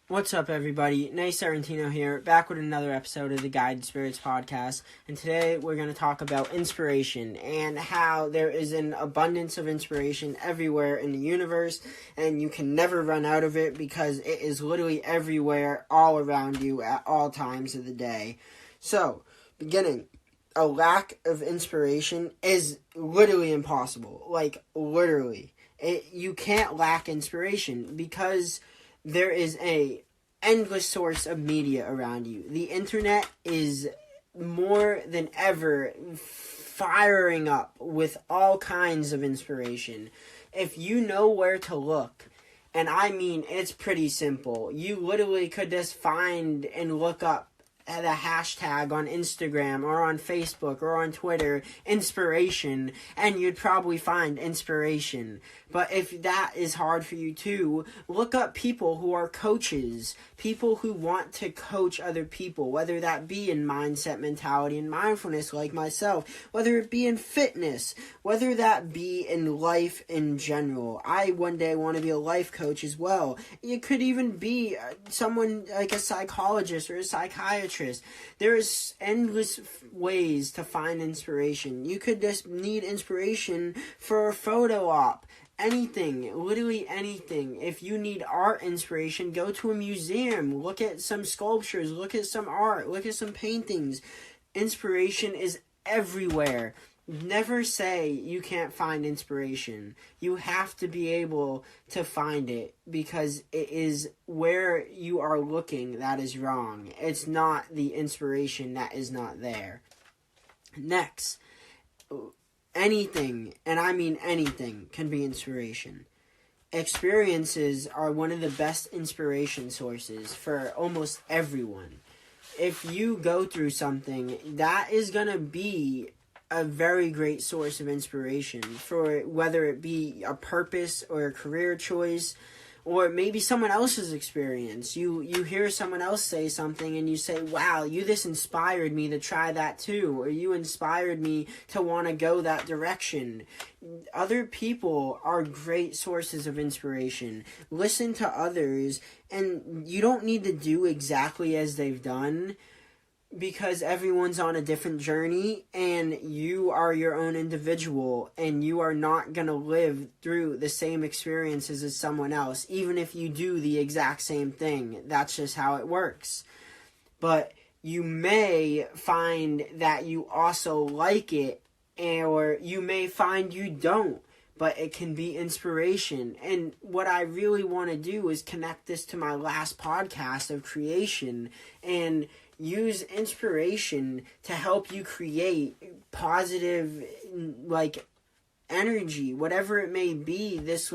What's up, everybody? Nice Arantino here, back with another episode of the Guided Spirits podcast. And today we're going to talk about inspiration and how there is an abundance of inspiration everywhere in the universe, and you can never run out of it because it is literally everywhere, all around you at all times of the day. So, beginning, a lack of inspiration is literally impossible. Like, literally. You can't lack inspiration because there is a endless source of media around you. The internet is more than ever firing up with all kinds of inspiration. If you know where to look, and I mean it's pretty simple, you literally could just find and look up the hashtag on Instagram or on Facebook or on Twitter, inspiration, and you'd probably find inspiration. But if that is hard for you too, look up people who are coaches, people who want to coach other people, whether that be in mindset, mentality, and mindfulness like myself, whether it be in fitness, whether that be in life in general. I one day want to be a life coach as well. It could even be someone like a psychologist or a psychiatrist. There is endless ways to find inspiration. You could just need inspiration for a photo op. Anything, literally anything. If you need art inspiration, go to a museum, look at some sculptures, look at some art, look at some paintings. Inspiration is everywhere. Never say you can't find inspiration. You have to be able to find it because it is where you are looking that is wrong. It's not the inspiration that is not there. Next, anything, and I mean anything, can be inspiration. Experiences are one of the best inspiration sources for almost everyone. If you go through something, that is going to be a very great source of inspiration for whether it be a purpose or a career choice, or maybe someone else's experience. You hear someone else say something and you say, wow, you just inspired me to try that too, or you inspired me to want to go that direction. Other people are great sources of inspiration. Listen to others, and you don't need to do exactly as they've done, because everyone's on a different journey and you are your own individual and you are not going to live through the same experiences as someone else, even if you do the exact same thing. That's just how it works. But you may find that you also like it, or you may find you don't, but it can be inspiration. And what I really want to do is connect this to my last podcast of creation and use inspiration to help you create positive, energy, whatever it may be. This,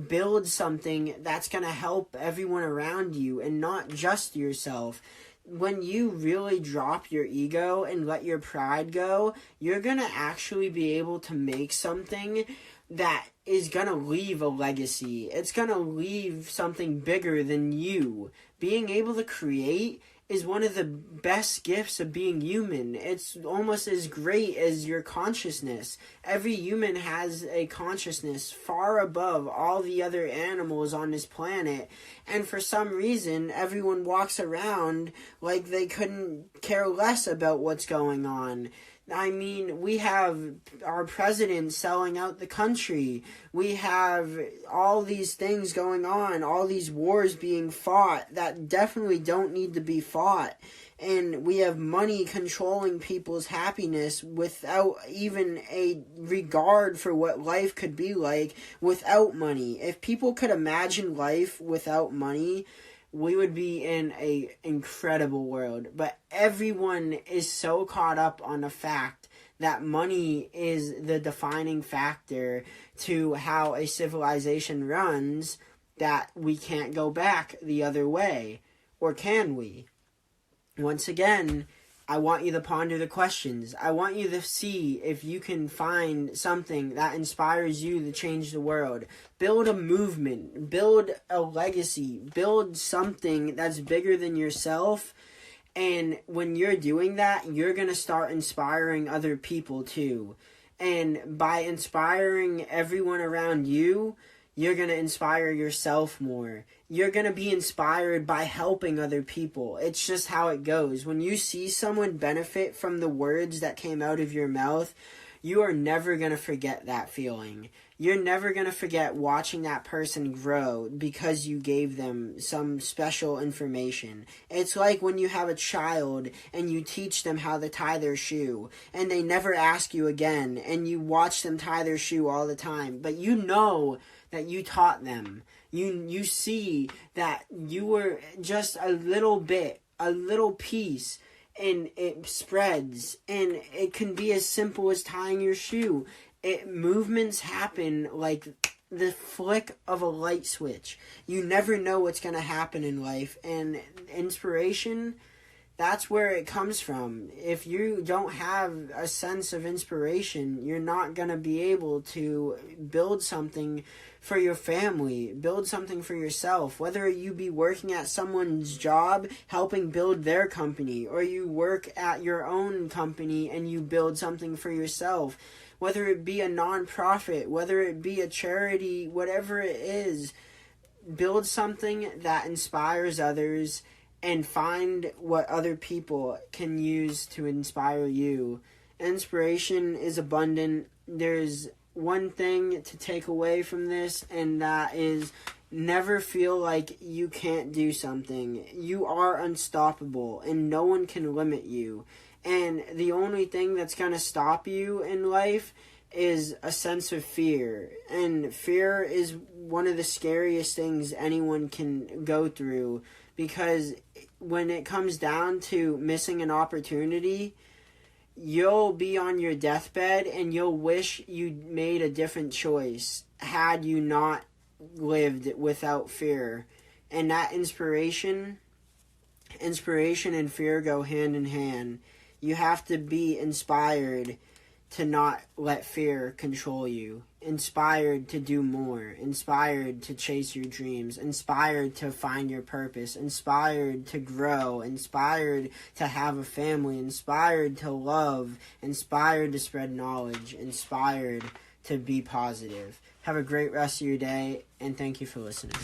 build something that's going to help everyone around you and not just yourself. When you really drop your ego and let your pride go, you're going to actually be able to make something that is going to leave a legacy. It's going to leave something bigger than you. Being able to create is one of the best gifts of being human. It's almost as great as your consciousness. Every human has a consciousness far above all the other animals on this planet. And for some reason, everyone walks around like they couldn't care less about what's going on. I mean, we have our president selling out the country. We have all these things going on, all these wars being fought that definitely don't need to be fought. And we have money controlling people's happiness without even a regard for what life could be like without money. If people could imagine life without money, we would be in an incredible world. But everyone is so caught up on the fact that money is the defining factor to how a civilization runs that we can't go back the other way. Or can we? Once again, I want you to ponder the questions. I want you to see if you can find something that inspires you to change the world. Build a movement. Build a legacy. Build something that's bigger than yourself. And when you're doing that, you're going to start inspiring other people too. And by inspiring everyone around you, you're going to inspire yourself more. you're going to be inspired by helping other people. It's just how it goes. When you see someone benefit from the words that came out of your mouth, you are never going to forget that feeling. You're never going to forget watching that person grow because you gave them some special information. It's like when you have a child and you teach them how to tie their shoe and they never ask you again and you watch them tie their shoe all the time, but you know that you taught them. You see that you were just a little bit, a little piece, and it spreads, and it can be as simple as tying your shoe. Movements happen like the flick of a light switch. You never know what's going to happen in life, and inspiration, that's where it comes from. If you don't have a sense of inspiration, you're not going to be able to build something for your family, build something for yourself, whether you be working at someone's job, helping build their company, or you work at your own company and you build something for yourself, whether it be a nonprofit, whether it be a charity, whatever it is, build something that inspires others and find what other people can use to inspire you. Inspiration is abundant. There's one thing to take away from this, and that is never feel like you can't do something. You are unstoppable, and no one can limit you. And the only thing that's going to stop you in life is a sense of fear. And fear is one of the scariest things anyone can go through, because when it comes down to missing an opportunity, you'll be on your deathbed and you'll wish you'd made a different choice had you not lived without fear. And that inspiration and fear go hand in hand. You have to be inspired to not let fear control you, inspired to do more, inspired to chase your dreams, inspired to find your purpose, inspired to grow, inspired to have a family, inspired to love, inspired to spread knowledge, inspired to be positive. Have a great rest of your day, and thank you for listening.